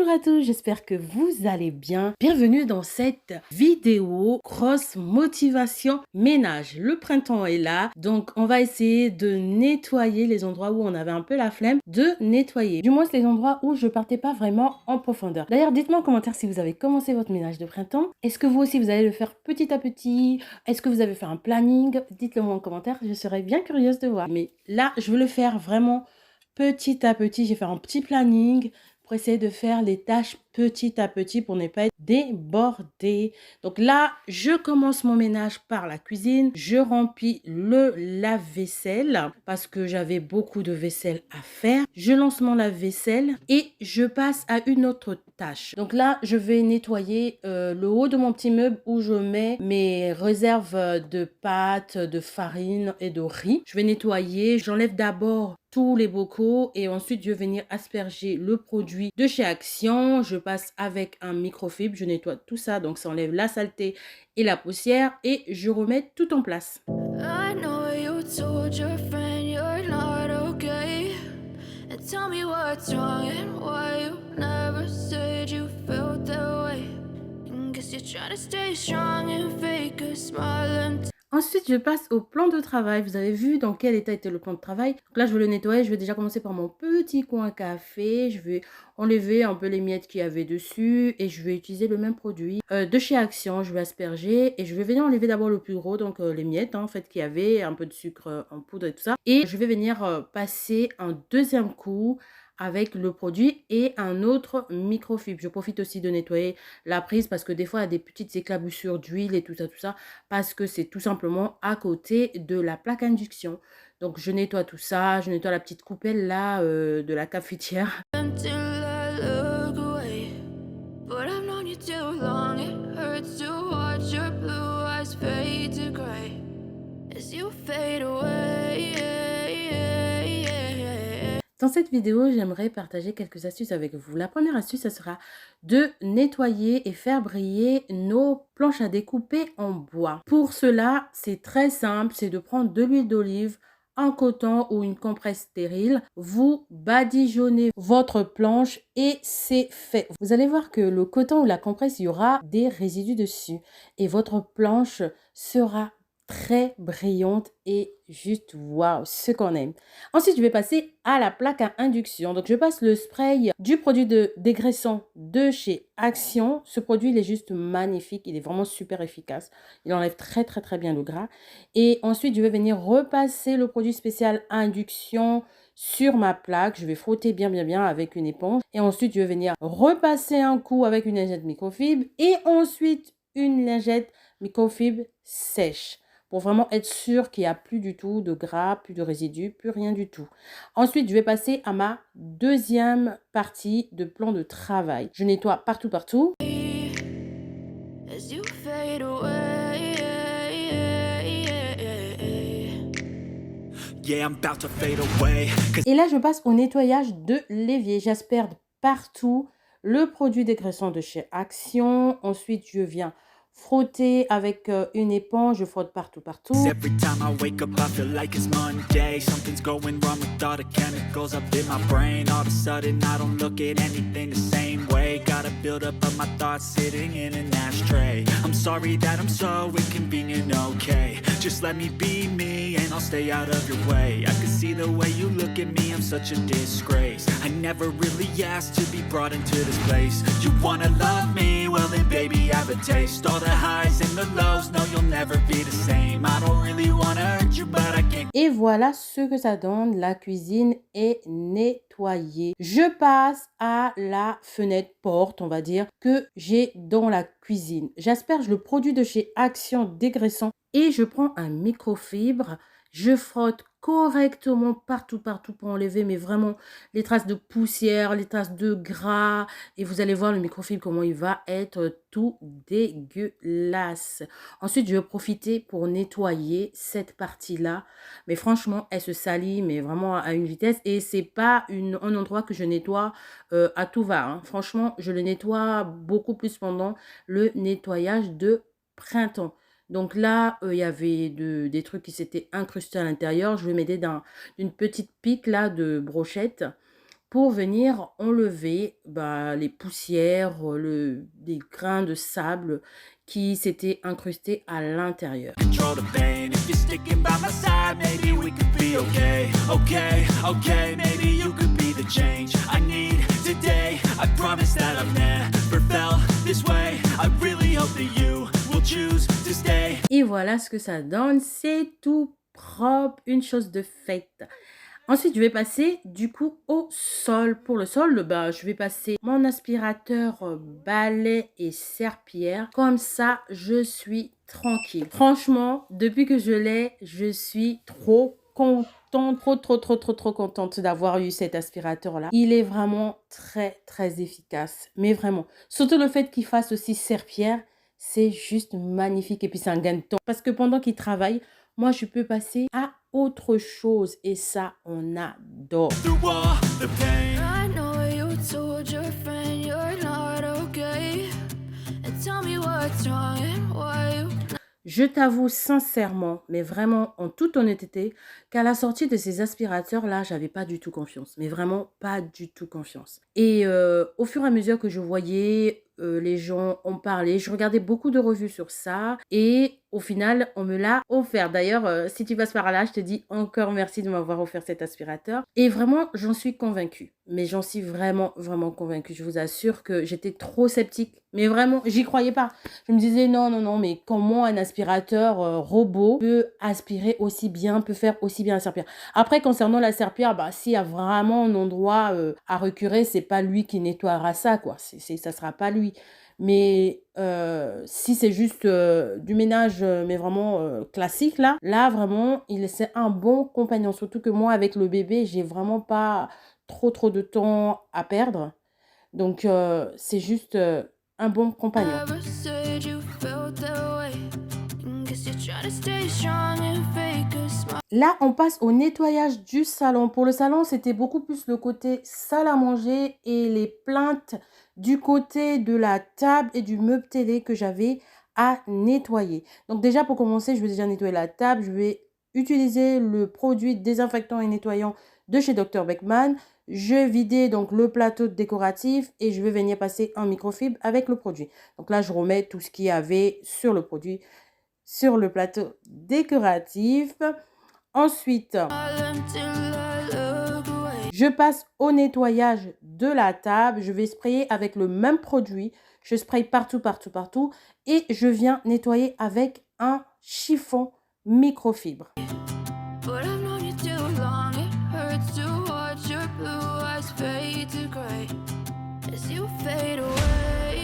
Bonjour à tous, j'espère que vous allez bien. Bienvenue dans cette vidéo grosse motivation ménage. Le printemps est là, donc on va essayer de nettoyer les endroits où on avait un peu la flemme de nettoyer. Du moins les endroits où je partais pas vraiment en profondeur. D'ailleurs, dites-moi en commentaire si vous avez commencé votre ménage de printemps. Est-ce que vous aussi vous allez le faire petit à petit? Est-ce que vous avez fait un planning? Dites-le moi en commentaire, je serais bien curieuse de voir. Mais là, je veux le faire vraiment petit à petit. J'ai fait un petit planning pour essayer de faire les tâches petit à petit pour ne pas être débordée. Donc là, je commence mon ménage par la cuisine. Je remplis le lave-vaisselle parce que j'avais beaucoup de vaisselle à faire. Je lance mon lave-vaisselle et je passe à une autre tâche. Donc là, je vais nettoyer le haut de mon petit meuble où je mets mes réserves de pâtes, de farine et de riz. Je vais nettoyer. J'enlève d'abord tous les bocaux et ensuite je vais venir asperger le produit de chez Action. Je passe avec un microfibre, je nettoie tout ça, donc ça enlève la saleté et la poussière et je remets tout en place. I know you told your friend you're not okay. And tell me what's wrong and why you never said you felt that way. And guess you're trying to stay strong and fake a smile. Ensuite, je passe au plan de travail. Vous avez vu dans quel état était le plan de travail. Donc là, je vais le nettoyer. Je vais déjà commencer par mon petit coin café. Je vais enlever un peu les miettes qu'il y avait dessus. Et je vais utiliser le même produit de chez Action. Je vais asperger et je vais venir enlever d'abord le plus gros. Donc les miettes en fait qu'il y avait. Un peu de sucre en poudre et tout ça. Et je vais venir passer un deuxième coup avec le produit et un autre microfibre. Je profite aussi de nettoyer la prise parce que des fois, il y a des petites éclaboussures d'huile et tout ça, parce que c'est tout simplement à côté de la plaque induction. Donc, je nettoie tout ça, je nettoie la petite coupelle là de la cafetière. Dans cette vidéo, j'aimerais partager quelques astuces avec vous. La première astuce, ça sera de nettoyer et faire briller nos planches à découper en bois. Pour cela, c'est très simple, c'est de prendre de l'huile d'olive, un coton ou une compresse stérile. Vous badigeonnez votre planche et c'est fait. Vous allez voir que le coton ou la compresse, il y aura des résidus dessus et votre planche sera très brillante et juste waouh, ce qu'on aime. Ensuite, je vais passer à la plaque à induction. Donc, je passe le spray du produit de dégraissant de chez Action. Ce produit, il est juste magnifique. Il est vraiment super efficace. Il enlève très, très, très bien le gras. Et ensuite, je vais venir repasser le produit spécial à induction sur ma plaque. Je vais frotter bien, bien, bien avec une éponge. Et ensuite, je vais venir repasser un coup avec une lingette microfibre. Et ensuite, une lingette microfibre sèche pour vraiment être sûr qu'il n'y a plus du tout de gras, plus de résidus, plus rien du tout. Ensuite, je vais passer à ma deuxième partie de plan de travail. Je nettoie partout, partout. Et là, je passe au nettoyage de l'évier. J'asperge partout le produit dégraissant de chez Action. Ensuite, je viens frotter avec une éponge, je frotte partout, partout. Gotta build up of my thoughts sitting in an ashtray. I'm sorry that I'm so inconvenient, okay. Just let me be me and I'll stay out of your way. I can see the way you look at me, I'm such a disgrace. I never really asked to be brought into this place. You wanna love me? Well then baby have a taste. All the highs and the lows, no you'll never be the same. I don't really wanna hurt you but I can't. Et voilà ce que ça donne, la cuisine est nettoyée. Je passe à la fenêtre porte, on va dire, que j'ai dans la cuisine. J'asperge le produit de chez Action dégraissant et je prends un microfibre. Je frotte correctement partout, partout pour enlever, mais vraiment les traces de poussière, les traces de gras. Et vous allez voir le microfibre, comment il va être tout dégueulasse. Ensuite, je vais profiter pour nettoyer cette partie-là. Mais franchement, elle se salit, mais vraiment à une vitesse. Et c'est pas un endroit que je nettoie à tout va. Hein. Franchement, je le nettoie beaucoup plus pendant le nettoyage de printemps. Donc là, il y avait des trucs qui s'étaient incrustés à l'intérieur. Je vais m'aider d'une petite pique là de brochette pour venir enlever les poussières, les grains de sable qui s'étaient incrustés à l'intérieur. Control the pain. If you're sticking by my side, maybe we could be okay. Okay, okay, maybe you could be the change I need today. I promise that I've never felt this way. I really hope that you will choose to stay. Et voilà ce que ça donne, c'est tout propre, une chose de faite. Ensuite, je vais passer du coup au sol. Pour le sol, je vais passer mon aspirateur balai et serpillière. Comme ça, je suis tranquille. Franchement, depuis que je l'ai, je suis trop contente, trop contente d'avoir eu cet aspirateur-là. Il est vraiment très, très efficace. Mais vraiment, surtout le fait qu'il fasse aussi serpillière, c'est juste magnifique. Et puis, c'est un gain de temps. Parce que pendant qu'il travaille, moi, je peux passer à autre chose et ça, on adore. Through all the pain. I know you told your friend you're not okay. And tell me what's wrong and why you. Je t'avoue sincèrement, mais vraiment en toute honnêteté, qu'à la sortie de ces aspirateurs-là, j'avais pas du tout confiance. Mais vraiment pas du tout confiance. Et au fur et à mesure que je voyais les gens en parler, je regardais beaucoup de revues sur ça. Et au final, on me l'a offert. D'ailleurs, si tu passes par là, je te dis encore merci de m'avoir offert cet aspirateur. Et vraiment, j'en suis convaincue. Mais j'en suis vraiment, vraiment convaincue. Je vous assure que j'étais trop sceptique. Mais vraiment, j'y croyais pas. Je me disais non, mais comment un aspirateur robot peut aspirer aussi bien, peut faire aussi bien la serpillière. Après, concernant la serpillière, s'il y a vraiment un endroit à recurer, c'est pas lui qui nettoiera ça, quoi. Ça sera pas lui. Mais si c'est juste du ménage, mais vraiment classique, là vraiment, c'est un bon compagnon. Surtout que moi, avec le bébé, j'ai vraiment pas trop de temps à perdre. Donc, c'est juste un bon compagnon. Never said you felt that way. Guess you're trying to stay strong and fake a smile. Là, on passe au nettoyage du salon. Pour le salon, c'était beaucoup plus le côté salle à manger et les plaintes du côté de la table et du meuble télé que j'avais à nettoyer. Donc déjà, pour commencer, je vais déjà nettoyer la table. Je vais utiliser le produit désinfectant et nettoyant de chez Dr. Beckman. Je vais vider donc le plateau décoratif et je vais venir passer en microfibre avec le produit. Donc là, je remets tout ce qu'il y avait sur le produit, sur le plateau décoratif. Ensuite, Until I look away. je passe au nettoyage de la table. Je vais sprayer avec le même produit. Je spraye partout. Et je viens nettoyer avec un chiffon microfibre. But I've known you too long. It hurts to watch your blue eyes fade to gray as you fade away.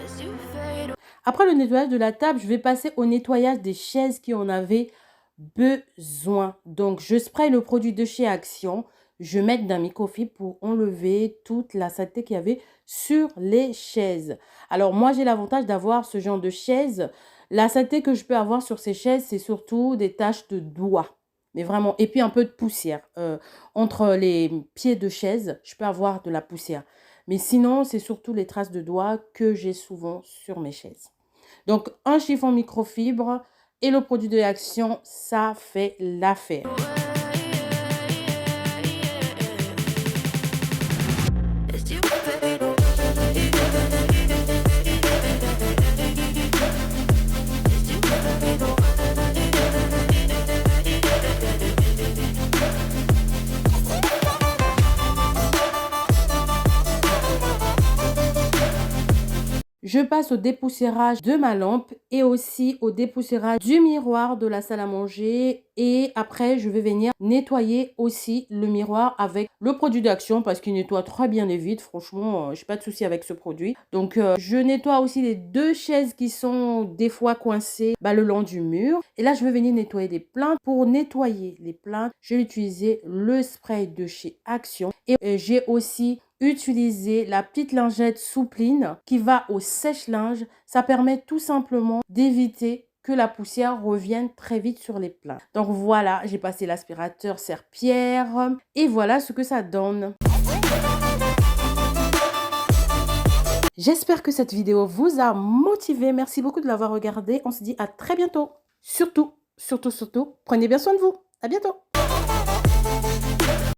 As you fade away. Après le nettoyage de la table, je vais passer au nettoyage des chaises qui en avaient besoin. Donc, je spraye le produit de chez Action. Je mets dans microfibre pour enlever toute la saleté qu'il y avait sur les chaises. Alors, moi, j'ai l'avantage d'avoir ce genre de chaises. La saleté que je peux avoir sur ces chaises, c'est surtout des taches de doigts. Mais vraiment, et puis un peu de poussière. Entre les pieds de chaise, je peux avoir de la poussière. Mais sinon, c'est surtout les traces de doigts que j'ai souvent sur mes chaises. Donc, un chiffon microfibre et le produit de Action, ça fait l'affaire. As you fade away. As you fade away. Je passe au dépoussiérage de ma lampe et aussi au dépoussiérage du miroir de la salle à manger. Et après, je vais venir nettoyer aussi le miroir avec le produit d'Action parce qu'il nettoie très bien et vite. Franchement, je n'ai pas de souci avec ce produit. Donc, je nettoie aussi les deux chaises qui sont des fois coincées le long du mur. Et là, je vais venir nettoyer des plaintes. Pour nettoyer les plaintes, je vais utiliser le spray de chez Action. Et j'ai aussi utiliser la petite lingette Soupline qui va au sèche-linge. Ça permet tout simplement d'éviter que la poussière revienne très vite sur les plaintes. Donc voilà, j'ai passé l'aspirateur serpillière et voilà ce que ça donne. J'espère que cette vidéo vous a motivé. Merci beaucoup de l'avoir regardée. On se dit à très bientôt. Surtout, prenez bien soin de vous. À bientôt.